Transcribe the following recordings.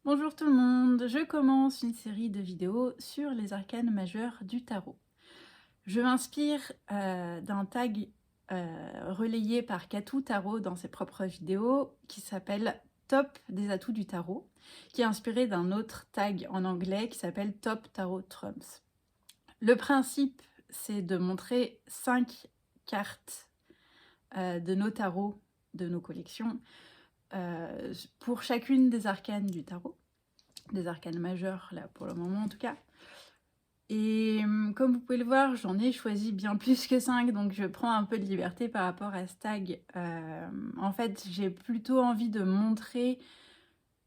Bonjour tout le monde, je commence une série de vidéos sur les arcanes majeurs du tarot. Je m'inspire d'un tag relayé par Katou Tarot dans ses propres vidéos qui s'appelle Top des atouts du tarot, qui est inspiré d'un autre tag en anglais qui s'appelle Top Tarot Trumps. Le principe, c'est de montrer 5 cartes de nos tarots, de nos collections, pour chacune des arcanes du tarot. Des arcanes majeures, là, pour le moment en tout cas. Et comme vous pouvez le voir, j'en ai choisi bien plus que 5, donc je prends un peu de liberté par rapport à ce tag. En fait, j'ai plutôt envie de montrer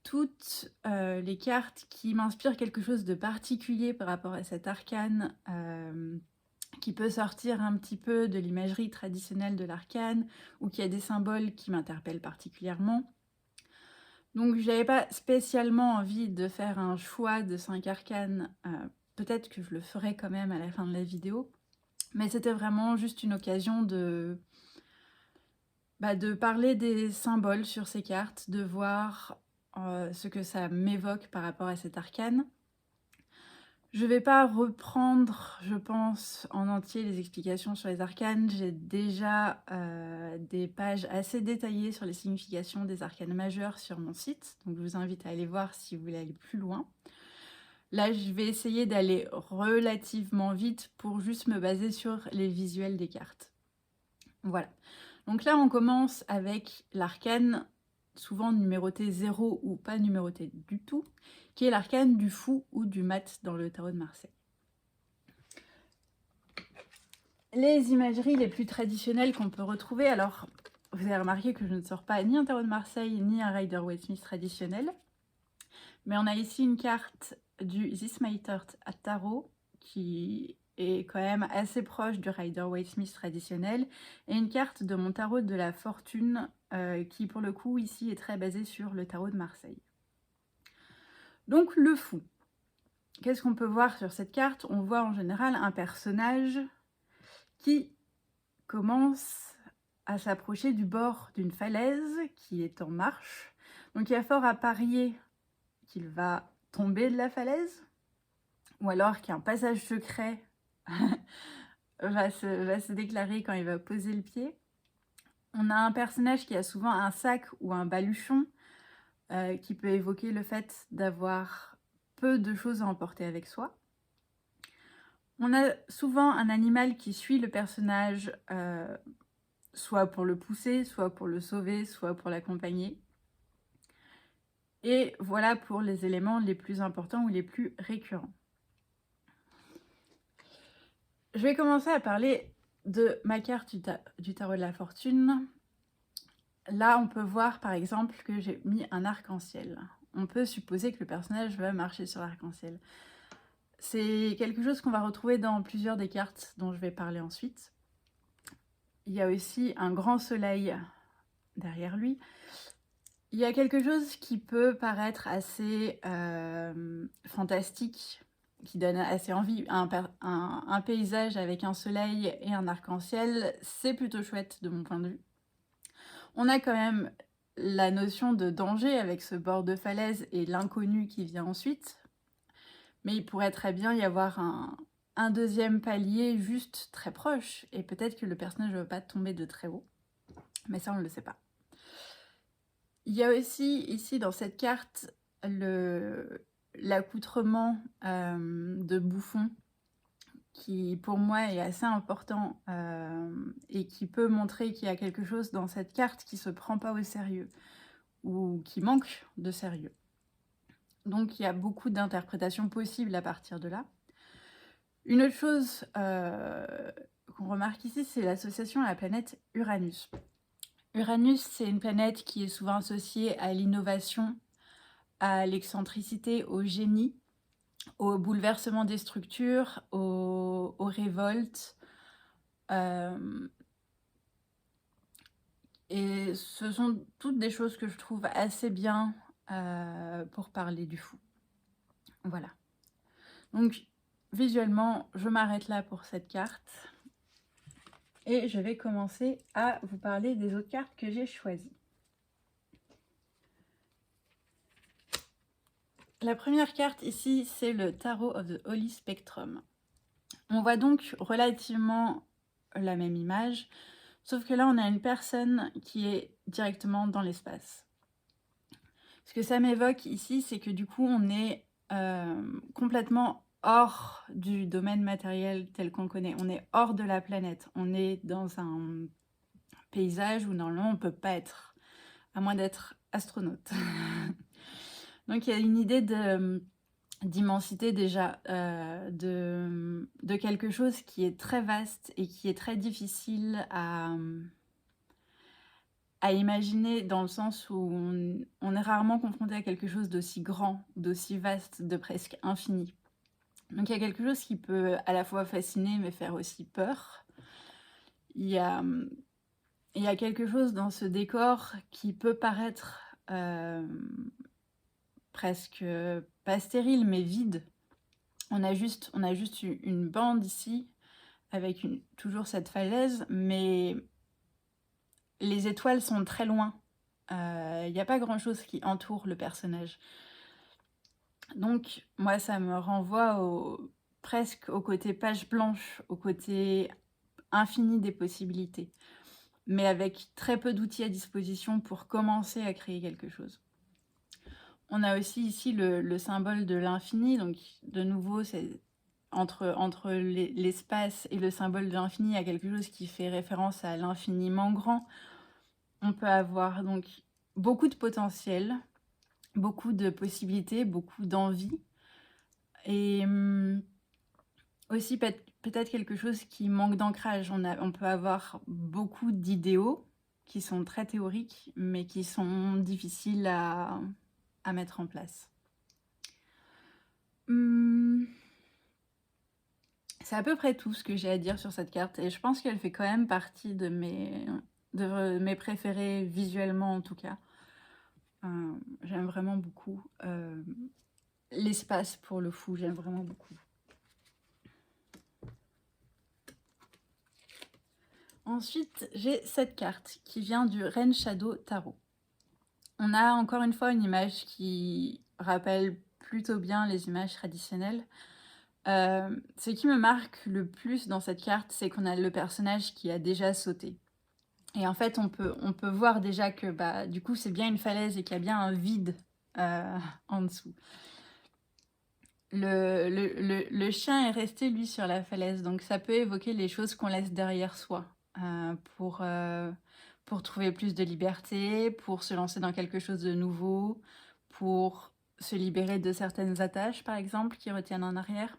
toutes les cartes qui m'inspirent quelque chose de particulier par rapport à cet arcane, qui peut sortir un petit peu de l'imagerie traditionnelle de l'arcane, ou qui a des symboles qui m'interpellent particulièrement. Donc j'avais pas spécialement envie de faire un choix de 5 arcanes, peut-être que je le ferai quand même à la fin de la vidéo, mais c'était vraiment juste une occasion de parler des symboles sur ces cartes, de voir ce que ça m'évoque par rapport à cet arcane. Je vais pas reprendre, je pense, en entier les explications sur les arcanes. J'ai déjà des pages assez détaillées sur les significations des arcanes majeures sur mon site, donc je vous invite à aller voir si vous voulez aller plus loin. Là, je vais essayer d'aller relativement vite pour juste me baser sur les visuels des cartes. Voilà. Donc là, on commence avec l'arcane, souvent numéroté 0 ou pas numéroté du tout, qui est l'arcane du fou ou du mat dans le tarot de Marseille. Les imageries les plus traditionnelles qu'on peut retrouver, alors vous avez remarqué que je ne sors pas ni un tarot de Marseille ni un Rider-Waite-Smith traditionnel, mais on a ici une carte du This My Third à tarot qui est quand même assez proche du Rider-Waite-Smith traditionnel, et une carte de mon tarot de la fortune qui pour le coup ici est très basée sur le tarot de Marseille. Donc le fou. Qu'est-ce qu'on peut voir sur cette carte? On voit en général un personnage qui commence à s'approcher du bord d'une falaise qui est en marche. Donc il y a fort à parier qu'il va tomber de la falaise, ou alors qu'un passage secret va se déclarer quand il va poser le pied. On a un personnage qui a souvent un sac ou un baluchon qui peut évoquer le fait d'avoir peu de choses à emporter avec soi. On a souvent un animal qui suit le personnage, soit pour le pousser, soit pour le sauver, soit pour l'accompagner. Et voilà pour les éléments les plus importants ou les plus récurrents. Je vais commencer à parler de ma carte du tarot de la fortune. Là, on peut voir par exemple que j'ai mis un arc-en-ciel. On peut supposer que le personnage va marcher sur l'arc-en-ciel. C'est quelque chose qu'on va retrouver dans plusieurs des cartes dont je vais parler ensuite. Il y a aussi un grand soleil derrière lui. Il y a quelque chose qui peut paraître assez fantastique, qui donne assez envie. Un paysage avec un soleil et un arc-en-ciel, c'est plutôt chouette de mon point de vue. On a quand même la notion de danger avec ce bord de falaise et l'inconnu qui vient ensuite. Mais il pourrait très bien y avoir un deuxième palier juste très proche. Et peut-être que le personnage ne veut pas tomber de très haut. Mais ça, on ne le sait pas. Il y a aussi ici dans cette carte l'accoutrement de bouffon qui pour moi est assez important et qui peut montrer qu'il y a quelque chose dans cette carte qui ne se prend pas au sérieux ou qui manque de sérieux. Donc il y a beaucoup d'interprétations possibles à partir de là. Une autre chose qu'on remarque ici, c'est l'association à la planète Uranus. Uranus, c'est une planète qui est souvent associée à l'innovation, à l'excentricité, au génie, au bouleversement des structures, aux révoltes. Et ce sont toutes des choses que je trouve assez bien pour parler du fou. Voilà. Donc, visuellement, je m'arrête là pour cette carte. Et je vais commencer à vous parler des autres cartes que j'ai choisies. La première carte ici, c'est le Tarot of the Holy Spectrum. On voit donc relativement la même image, sauf que là, on a une personne qui est directement dans l'espace. Ce que ça m'évoque ici, c'est que du coup, on est complètement hors du domaine matériel tel qu'on le connaît. On est hors de la planète. On est dans un paysage où normalement, on ne peut pas être, à moins d'être astronaute. Donc, il y a une idée d'immensité déjà, de quelque chose qui est très vaste et qui est très difficile à imaginer, dans le sens où on est rarement confronté à quelque chose d'aussi grand, d'aussi vaste, de presque infini. Donc il y a quelque chose qui peut à la fois fasciner mais faire aussi peur. Il y a quelque chose dans ce décor qui peut paraître presque pas stérile mais vide. On a juste une bande ici avec toujours cette falaise, mais les étoiles sont très loin. Il n'y a pas grand-chose qui entoure le personnage. Donc, moi, ça me renvoie presque au côté page blanche, au côté infini des possibilités, mais avec très peu d'outils à disposition pour commencer à créer quelque chose. On a aussi ici le symbole de l'infini, donc de nouveau, c'est entre l'espace et le symbole de l'infini, il y a quelque chose qui fait référence à l'infiniment grand. On peut avoir donc beaucoup de potentiel, beaucoup de possibilités, beaucoup d'envie, et aussi peut-être quelque chose qui manque d'ancrage. On peut avoir beaucoup d'idéaux qui sont très théoriques, mais qui sont difficiles à mettre en place. C'est à peu près tout ce que j'ai à dire sur cette carte, et je pense qu'elle fait quand même partie de mes préférés visuellement en tout cas. J'aime vraiment beaucoup l'espace pour le fou, j'aime vraiment beaucoup. Ensuite, j'ai cette carte qui vient du Rain Shadow Tarot. On a encore une fois une image qui rappelle plutôt bien les images traditionnelles. Ce qui me marque le plus dans cette carte, c'est qu'on a le personnage qui a déjà sauté. Et en fait, on peut voir déjà que du coup, c'est bien une falaise et qu'il y a bien un vide en dessous. Le chien est resté, lui, sur la falaise, donc ça peut évoquer les choses qu'on laisse derrière soi pour trouver plus de liberté, pour se lancer dans quelque chose de nouveau, pour se libérer de certaines attaches, par exemple, qui retiennent en arrière.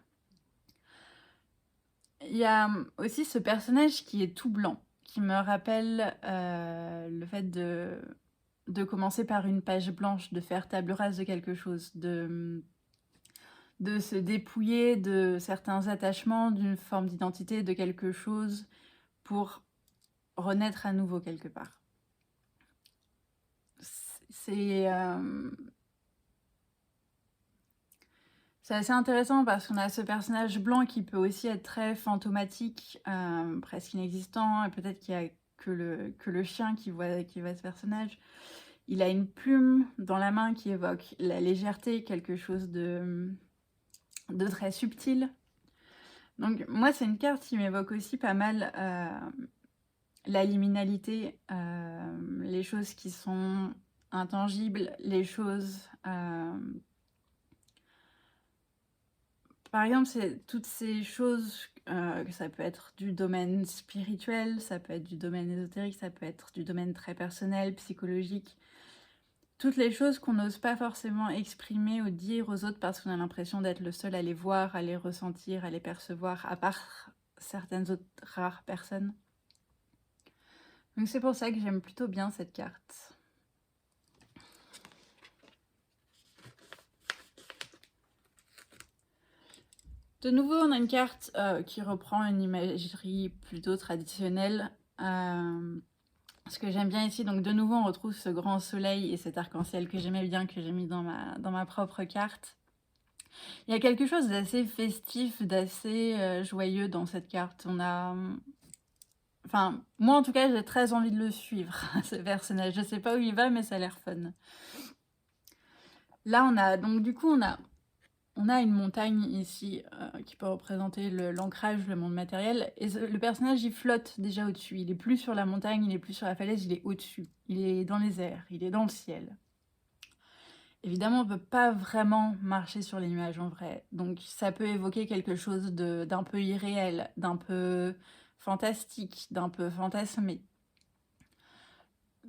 Il y a aussi ce personnage qui est tout blanc, qui me rappelle le fait de commencer par une page blanche, de faire table rase de quelque chose, de se dépouiller de certains attachements, d'une forme d'identité, de quelque chose, pour renaître à nouveau quelque part. C'est assez intéressant parce qu'on a ce personnage blanc qui peut aussi être très fantomatique, presque inexistant, et peut-être qu'il n'y a que le chien qui voit ce personnage. Il a une plume dans la main qui évoque la légèreté, quelque chose de très subtil. Donc moi, c'est une carte qui m'évoque aussi pas mal la liminalité, les choses qui sont intangibles, les choses... Par exemple, c'est toutes ces choses, ça peut être du domaine spirituel, ça peut être du domaine ésotérique, ça peut être du domaine très personnel, psychologique. Toutes les choses qu'on n'ose pas forcément exprimer ou dire aux autres parce qu'on a l'impression d'être le seul à les voir, à les ressentir, à les percevoir, à part certaines autres rares personnes. Donc c'est pour ça que j'aime plutôt bien cette carte. De nouveau, on a une carte qui reprend une imagerie plutôt traditionnelle. Ce que j'aime bien ici, donc de nouveau, on retrouve ce grand soleil et cet arc-en-ciel que j'aimais bien, que j'ai mis dans ma propre carte. Il y a quelque chose d'assez festif, d'assez joyeux dans cette carte. On a... Enfin, moi en tout cas, j'ai très envie de le suivre, ce personnage. Je sais pas où il va, mais ça a l'air fun. Là, on a donc du coup, on a une montagne ici qui peut représenter l'ancrage, le monde matériel. Et le personnage, il flotte déjà au-dessus. Il est plus sur la montagne, il est plus sur la falaise, il est au-dessus. Il est dans les airs, il est dans le ciel. Évidemment, on ne peut pas vraiment marcher sur les nuages en vrai. Donc ça peut évoquer quelque chose d'un peu irréel, d'un peu fantastique, d'un peu fantasmé.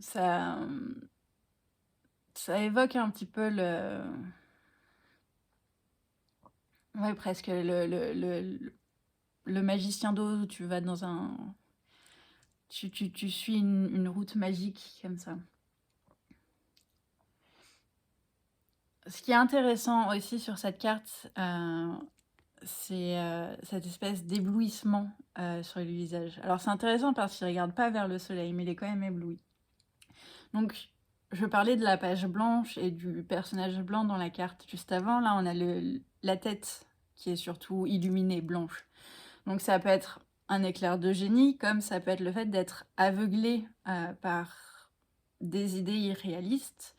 Ça, ça évoque un petit peu ouais, presque le magicien d'Oz où tu vas dans un... Tu suis une route magique comme ça. Ce qui est intéressant aussi sur cette carte, c'est cette espèce d'éblouissement sur le visage. Alors c'est intéressant parce qu'il ne regarde pas vers le soleil, mais il est quand même ébloui. Donc je parlais de la page blanche et du personnage blanc dans la carte juste avant. Là on a la tête qui est surtout illuminée, blanche. Donc ça peut être un éclair de génie, comme ça peut être le fait d'être aveuglé par des idées irréalistes,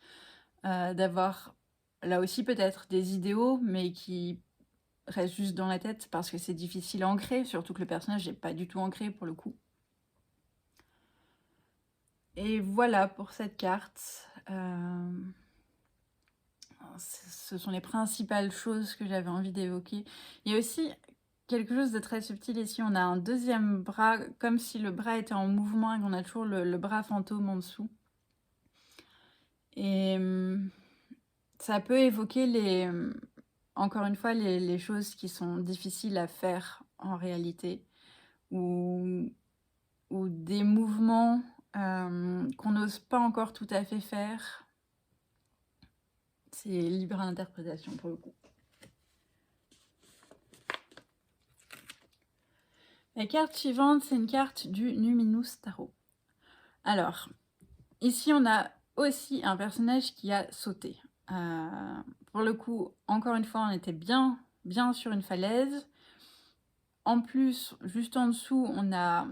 d'avoir là aussi peut-être des idéaux, mais qui restent juste dans la tête parce que c'est difficile à ancrer, surtout que le personnage n'est pas du tout ancré pour le coup. Et voilà pour cette carte. Ce sont les principales choses que j'avais envie d'évoquer. Il y a aussi quelque chose de très subtil ici. On a un deuxième bras, comme si le bras était en mouvement et qu'on a toujours le bras fantôme en dessous. Et ça peut évoquer encore une fois, les choses qui sont difficiles à faire en réalité, ou des mouvements qu'on n'ose pas encore tout à fait faire. C'est libre à l'interprétation pour le coup. La carte suivante, c'est une carte du Numinous Tarot. Alors, ici, on a aussi un personnage qui a sauté. Pour le coup, encore une fois, on était bien sur une falaise. En plus, juste en dessous, on a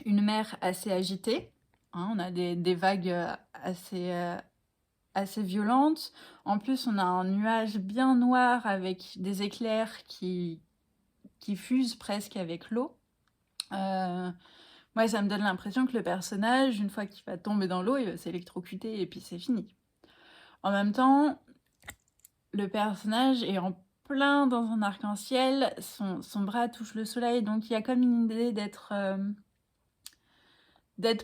une mer assez agitée. Hein, on a des vagues assez violentes. En plus, on a un nuage bien noir avec des éclairs qui fusent presque avec l'eau. Moi, ça me donne l'impression que le personnage, une fois qu'il va tomber dans l'eau, il va s'électrocuter et puis c'est fini. En même temps, le personnage est en plein dans un arc-en-ciel, son bras touche le soleil, donc il y a comme une idée d'être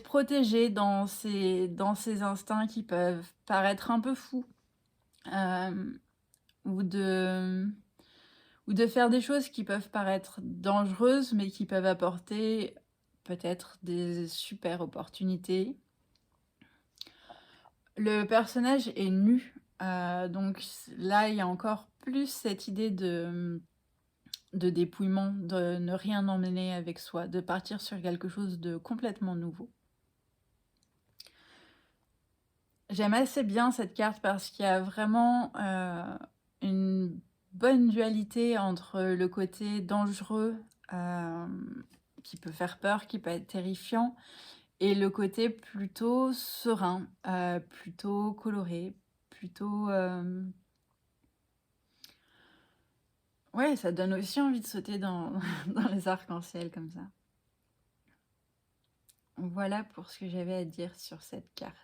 protégé dans ses instincts qui peuvent paraître un peu fous, ou de faire des choses qui peuvent paraître dangereuses, mais qui peuvent apporter peut-être des super opportunités. Le personnage est nu, donc là, il y a encore plus cette idée de dépouillement, de ne rien emmener avec soi, de partir sur quelque chose de complètement nouveau. J'aime assez bien cette carte parce qu'il y a vraiment une bonne dualité entre le côté dangereux, qui peut faire peur, qui peut être terrifiant, et le côté plutôt serein, plutôt coloré, plutôt... Ouais, ça donne aussi envie de sauter dans les arcs-en-ciel comme ça. Voilà pour ce que j'avais à dire sur cette carte.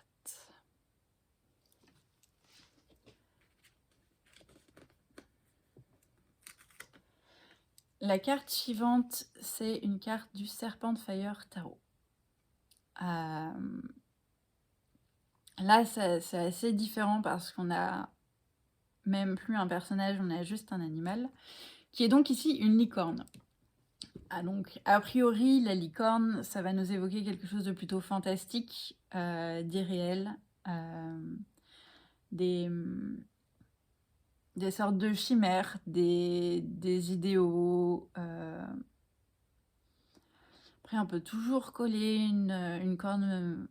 La carte suivante, c'est une carte du Serpent Fire Tarot. Là, c'est assez différent parce qu'on a même plus un personnage, on a juste un animal, qui est donc ici une licorne. Donc, a priori, la licorne, ça va nous évoquer quelque chose de plutôt fantastique, d'irréel, des sortes de chimères, des idéaux. Après, on peut toujours coller une corne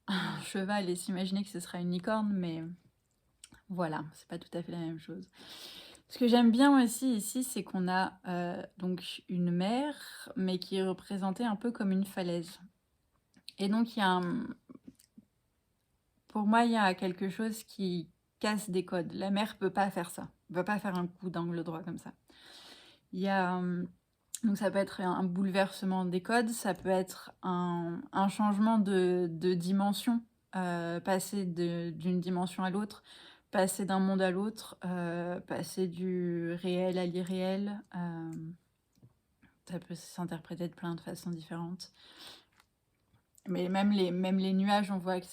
à un cheval et s'imaginer que ce sera une licorne, mais voilà, c'est pas tout à fait la même chose. Ce que j'aime bien aussi ici, c'est qu'on a donc une mer, mais qui est représentée un peu comme une falaise. Et donc, pour moi, il y a quelque chose qui casse des codes. La mer peut pas faire ça. Elle peut pas faire un coup d'angle droit comme ça. Il y a... Donc ça peut être un bouleversement des codes, ça peut être un changement de dimension, passer d'une dimension à l'autre, passer d'un monde à l'autre, passer du réel à l'irréel. Ça peut s'interpréter de plein de façons différentes. Mais même les nuages, on voit que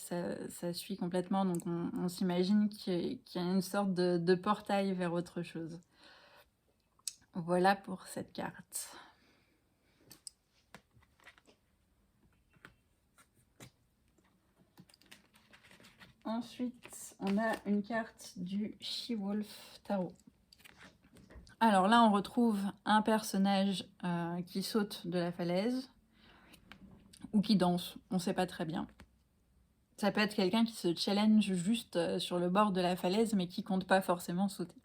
ça suit complètement, donc on s'imagine qu'il y a une sorte de portail vers autre chose. Voilà pour cette carte. Ensuite, on a une carte du She-Wolf Tarot. Alors là, on retrouve un personnage qui saute de la falaise ou qui danse, on ne sait pas très bien. Ça peut être quelqu'un qui se challenge juste sur le bord de la falaise, mais qui compte pas forcément sauter.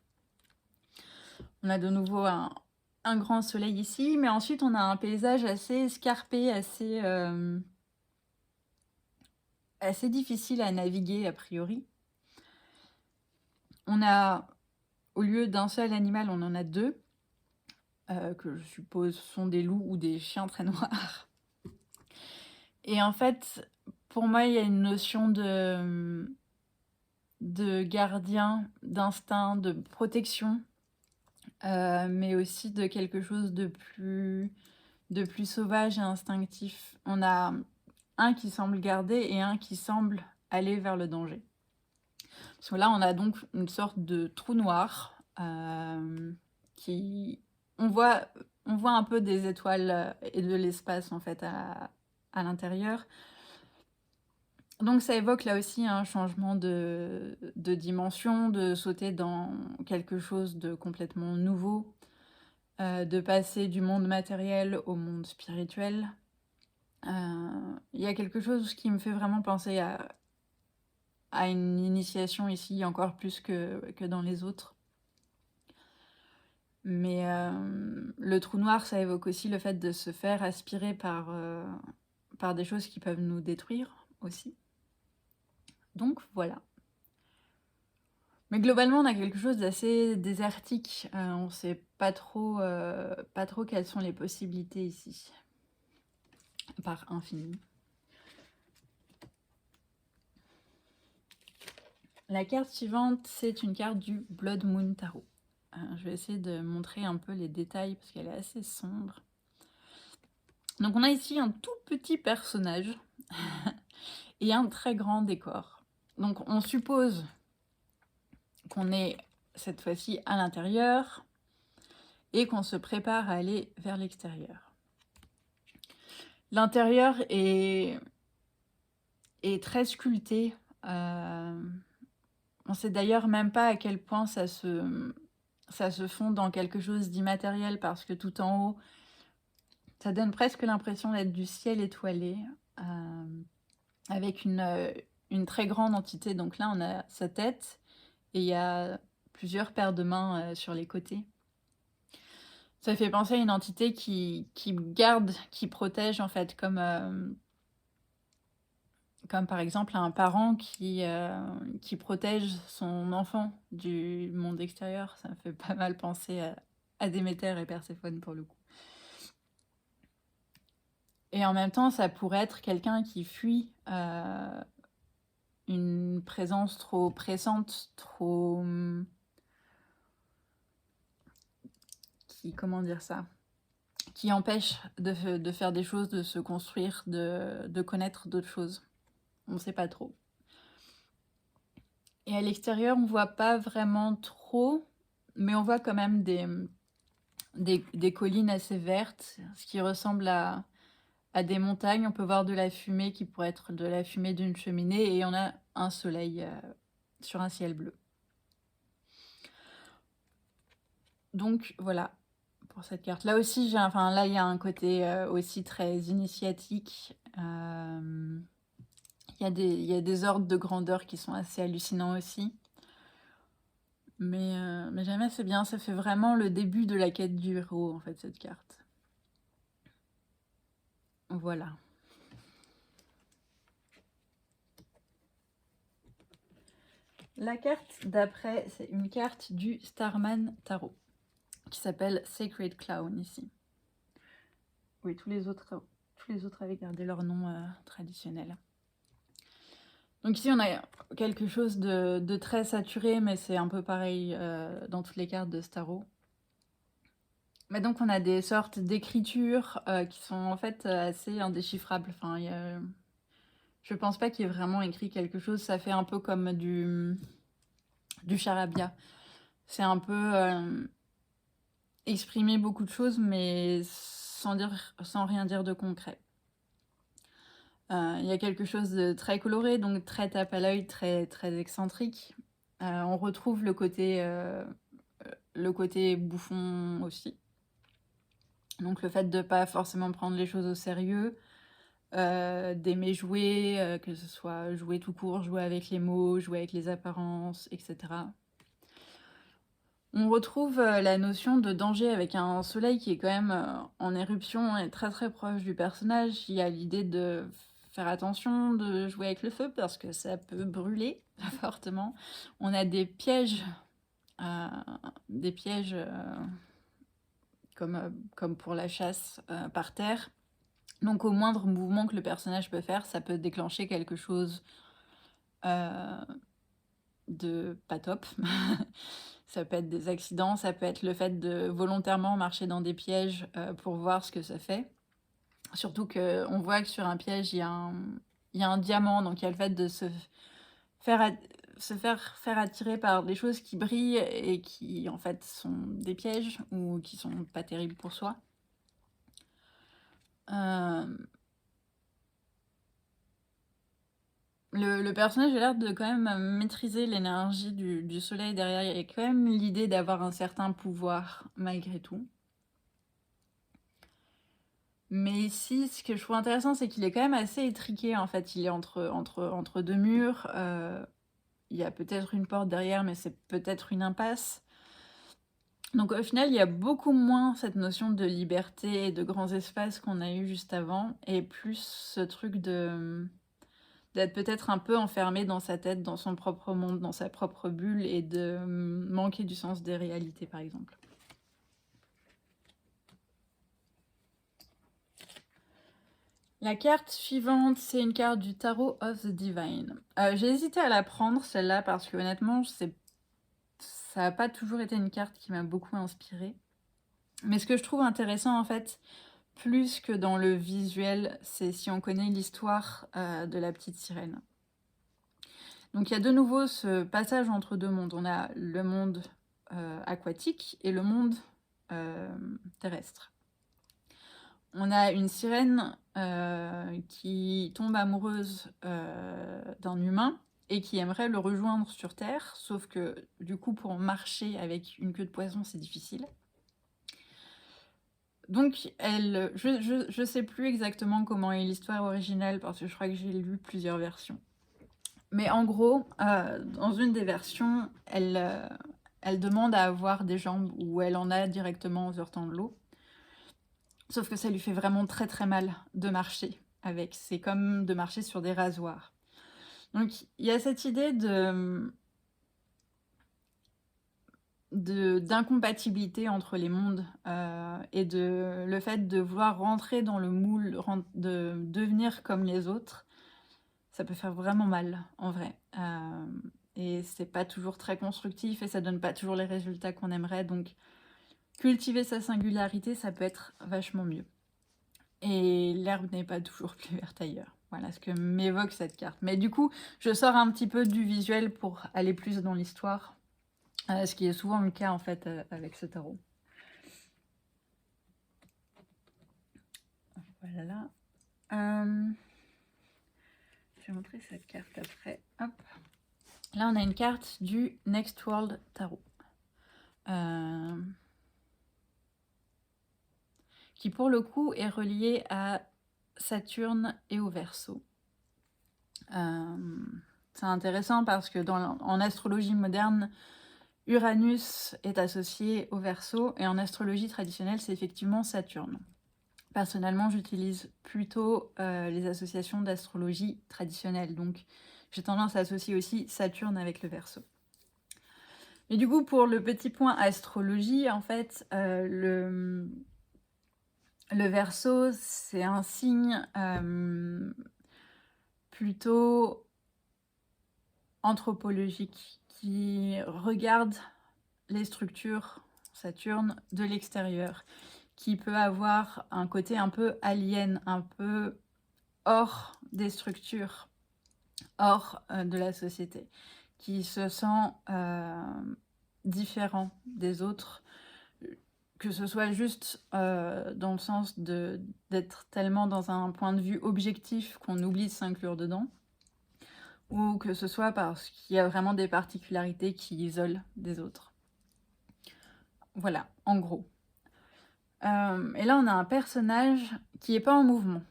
On a de nouveau un grand soleil ici, mais ensuite on a un paysage assez escarpé, assez difficile à naviguer a priori. On a, au lieu d'un seul animal, on en a deux, que je suppose sont des loups ou des chiens très noirs. Et en fait, pour moi, il y a une notion de gardien, d'instinct, de protection, mais aussi de quelque chose de plus sauvage et instinctif. On a un qui semble garder et un qui semble aller vers le danger. Parce que là, on a donc une sorte de trou noir qui... On voit un peu des étoiles et de l'espace en fait à l'intérieur. Donc ça évoque là aussi un changement de dimension, de sauter dans quelque chose de complètement nouveau, de passer du monde matériel au monde spirituel. Il y a quelque chose qui me fait vraiment penser à une initiation ici, encore plus que dans les autres. Mais le trou noir, ça évoque aussi le fait de se faire aspirer par des choses qui peuvent nous détruire aussi. Donc voilà. Mais globalement, on a quelque chose d'assez désertique. On ne sait pas trop quelles sont les possibilités ici. Par infini. La carte suivante, c'est une carte du Blood Moon Tarot. Je vais essayer de montrer un peu les détails parce qu'elle est assez sombre. Donc on a ici un tout petit personnage et un très grand décor. Donc on suppose qu'on est cette fois-ci à l'intérieur et qu'on se prépare à aller vers l'extérieur. L'intérieur est très sculpté. On ne sait d'ailleurs même pas à quel point ça se fond dans quelque chose d'immatériel parce que tout en haut, ça donne presque l'impression d'être du ciel étoilé avec une très grande entité. Donc là, on a sa tête et il y a plusieurs paires de mains sur les côtés. Ça fait penser à une entité qui garde, qui protège en fait, comme par exemple un parent qui protège son enfant du monde extérieur. Ça me fait pas mal penser à Déméter et Perséphone pour le coup. Et en même temps, ça pourrait être quelqu'un qui fuit une présence trop pressante, trop... comment dire ça, qui empêche de faire des choses, de se construire, de connaître d'autres choses. On ne sait pas trop. Et à l'extérieur, on ne voit pas vraiment trop, mais on voit quand même des collines assez vertes, ce qui ressemble à des montagnes. On peut voir de la fumée qui pourrait être de la fumée d'une cheminée et on a un soleil sur un ciel bleu. Donc voilà pour cette carte. Là aussi, là il y a un côté aussi très initiatique. Il y a des ordres de grandeur qui sont assez hallucinants aussi. Mais j'aime assez bien, ça fait vraiment le début de la quête du héros en fait cette carte. Voilà. La carte d'après, c'est une carte du Starman Tarot, qui s'appelle Sacred Clown ici. Oui, tous les autres avaient gardé leur nom traditionnel. Donc ici, on a quelque chose de très saturé, mais c'est un peu pareil dans toutes les cartes de ce tarot. Mais donc, on a des sortes d'écritures qui sont en fait assez indéchiffrables. Enfin, je pense pas qu'il y ait vraiment écrit quelque chose. Ça fait un peu comme du charabia. C'est un peu exprimer beaucoup de choses, mais sans rien dire de concret. Il y a quelque chose de très coloré, donc très tape à l'œil, très, très excentrique. On retrouve le côté bouffon aussi. Donc le fait de ne pas forcément prendre les choses au sérieux, d'aimer jouer, que ce soit jouer tout court, jouer avec les mots, jouer avec les apparences, etc. On retrouve la notion de danger avec un soleil qui est quand même en éruption et très très proche du personnage. Il y a l'idée de faire attention, de jouer avec le feu parce que ça peut brûler fortement. On a des pièges comme pour la chasse par terre. Donc au moindre mouvement que le personnage peut faire, ça peut déclencher quelque chose de pas top. Ça peut être des accidents, ça peut être le fait de volontairement marcher dans des pièges pour voir ce que ça fait. Surtout qu'on voit que sur un piège, il y a un diamant, donc il y a le fait de se faire attirer par des choses qui brillent et qui en fait sont des pièges ou qui sont pas terribles pour soi. Le personnage a l'air de quand même maîtriser l'énergie du soleil derrière. Il y a quand même l'idée d'avoir un certain pouvoir malgré tout. Mais ici, ce que je trouve intéressant, c'est qu'il est quand même assez étriqué en fait. Il est entre deux murs. Il y a peut-être une porte derrière, mais c'est peut-être une impasse. Donc au final, il y a beaucoup moins cette notion de liberté et de grands espaces qu'on a eu juste avant, et plus ce truc d'être peut-être un peu enfermé dans sa tête, dans son propre monde, dans sa propre bulle, et de manquer du sens des réalités, par exemple. La carte suivante, c'est une carte du Tarot of the Divine. J'ai hésité à la prendre, celle-là, parce que honnêtement, ça n'a pas toujours été une carte qui m'a beaucoup inspirée. Mais ce que je trouve intéressant, en fait, plus que dans le visuel, c'est si on connaît l'histoire de la petite sirène. Donc il y a de nouveau ce passage entre deux mondes. On a le monde aquatique et le monde terrestre. On a une sirène qui tombe amoureuse d'un humain et qui aimerait le rejoindre sur Terre, sauf que du coup pour marcher avec une queue de poisson c'est difficile. Donc je sais plus exactement comment est l'histoire originale parce que je crois que j'ai lu plusieurs versions. Mais en gros, dans une des versions, elle demande à avoir des jambes où elle en a directement en sortant de l'eau. Sauf que ça lui fait vraiment très très mal de marcher avec. C'est comme de marcher sur des rasoirs. Donc il y a cette idée d'incompatibilité entre les mondes et le fait de vouloir rentrer dans le moule, de devenir comme les autres. Ça peut faire vraiment mal, en vrai. Et c'est pas toujours très constructif et ça donne pas toujours les résultats qu'on aimerait. Donc, cultiver sa singularité, ça peut être vachement mieux. Et l'herbe n'est pas toujours plus verte ailleurs. Voilà ce que m'évoque cette carte. Mais du coup, je sors un petit peu du visuel pour aller plus dans l'histoire. Ce qui est souvent le cas, en fait, avec ce tarot. Voilà. Je vais montrer cette carte après. Hop. Là, on a une carte du Next World Tarot. Qui, pour le coup, est reliée à Saturne et au Verseau. C'est intéressant parce que en astrologie moderne, Uranus est associé au Verseau et en astrologie traditionnelle, c'est effectivement Saturne. Personnellement, j'utilise plutôt les associations d'astrologie traditionnelle. Donc, J'ai tendance à associer aussi Saturne avec le Verseau. Et du coup, pour le petit point astrologie, en fait, le Verseau, c'est un signe plutôt anthropologique qui regarde les structures Saturne de l'extérieur, qui peut avoir un côté un peu alien, un peu hors des structures, hors de la société, qui se sent différent des autres, que ce soit juste dans le sens d'être tellement dans un point de vue objectif qu'on oublie de s'inclure dedans, ou que ce soit parce qu'il y a vraiment des particularités qui isolent des autres. Voilà, en gros. Et là, on a un personnage qui n'est pas en mouvement,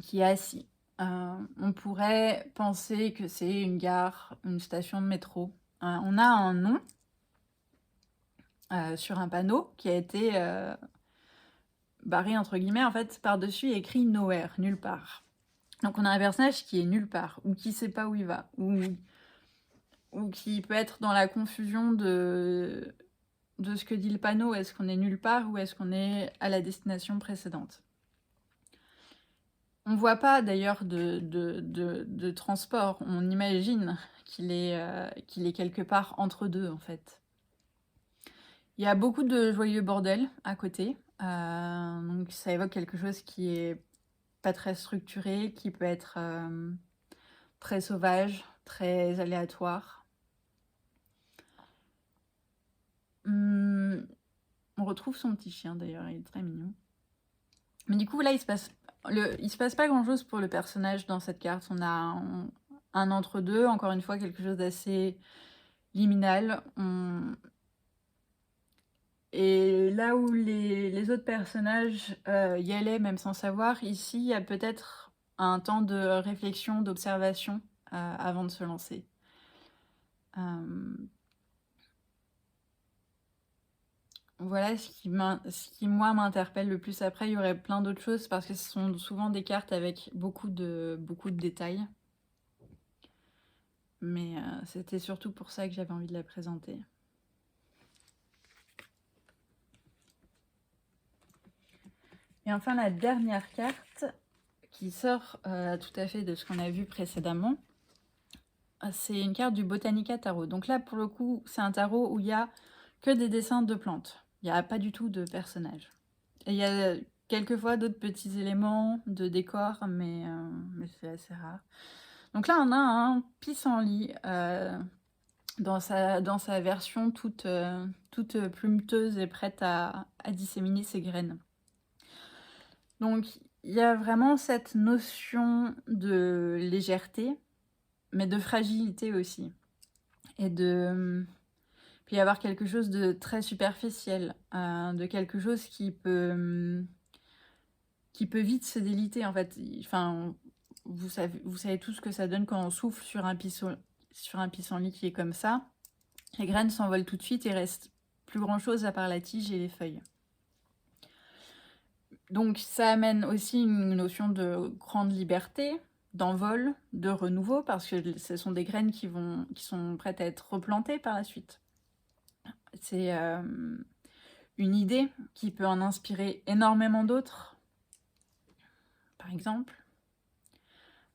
qui est assis. On pourrait penser que c'est une gare, une station de métro. On a un nom sur un panneau qui a été barré entre guillemets. En fait, par-dessus, il y a écrit nowhere, nulle part. Donc on a un personnage qui est nulle part, ou qui ne sait pas où il va, ou qui peut être dans la confusion de ce que dit le panneau. Est-ce qu'on est nulle part ou est-ce qu'on est à la destination précédente? On ne voit pas d'ailleurs de transport, on imagine qu'il est quelque part entre deux en fait. Il y a beaucoup de joyeux bordel à côté, donc ça évoque quelque chose qui est pas très structuré, qui peut être très sauvage, très aléatoire. On retrouve son petit chien d'ailleurs, il est très mignon. Mais du coup là il se passe pas grand chose pour le personnage dans cette carte. On a un entre-deux, encore une fois quelque chose d'assez liminal. Et là où les autres personnages y allaient même sans savoir, ici il y a peut-être un temps de réflexion, d'observation avant de se lancer. Voilà ce qui moi m'interpelle le plus. Après il y aurait plein d'autres choses parce que ce sont souvent des cartes avec beaucoup de détails. Mais c'était surtout pour ça que j'avais envie de la présenter. Et enfin la dernière carte qui sort tout à fait de ce qu'on a vu précédemment, c'est une carte du Botanica Tarot. Donc là pour le coup c'est un tarot où il n'y a que des dessins de plantes. Il n'y a pas du tout de personnages. Et il y a quelquefois d'autres petits éléments de décor, mais c'est assez rare. Donc là on a un pissenlit dans sa version toute plumeteuse et prête à disséminer ses graines. Donc il y a vraiment cette notion de légèreté, mais de fragilité aussi. Et puis y avoir quelque chose de très superficiel, de quelque chose qui peut vite se déliter en fait. Enfin, vous savez tout ce que ça donne quand on souffle sur un pissenlit qui est comme ça. Les graines s'envolent tout de suite et reste plus grand chose à part la tige et les feuilles. Donc ça amène aussi une notion de grande liberté, d'envol, de renouveau, parce que ce sont des graines qui sont prêtes à être replantées par la suite. C'est une idée qui peut en inspirer énormément d'autres, par exemple.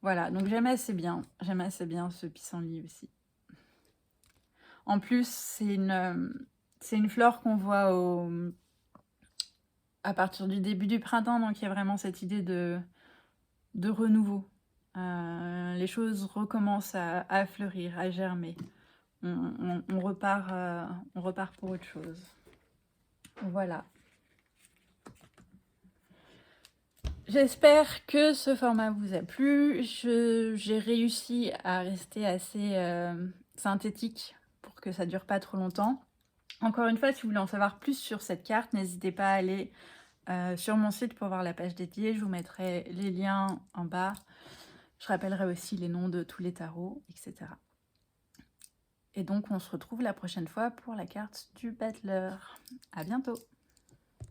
Voilà, donc j'aime assez bien ce pissenlit aussi. En plus, c'est une fleur qu'on voit à partir du début du printemps, donc il y a vraiment cette idée de renouveau. Les choses recommencent à fleurir, à germer. On repart pour autre chose. Voilà. J'espère que ce format vous a plu. J'ai réussi à rester assez synthétique pour que ça dure pas trop longtemps. Encore une fois, si vous voulez en savoir plus sur cette carte, n'hésitez pas à aller sur mon site pour voir la page dédiée. Je vous mettrai les liens en bas. Je rappellerai aussi les noms de tous les tarots, etc. Et donc, on se retrouve la prochaine fois pour la carte du Battler. À bientôt!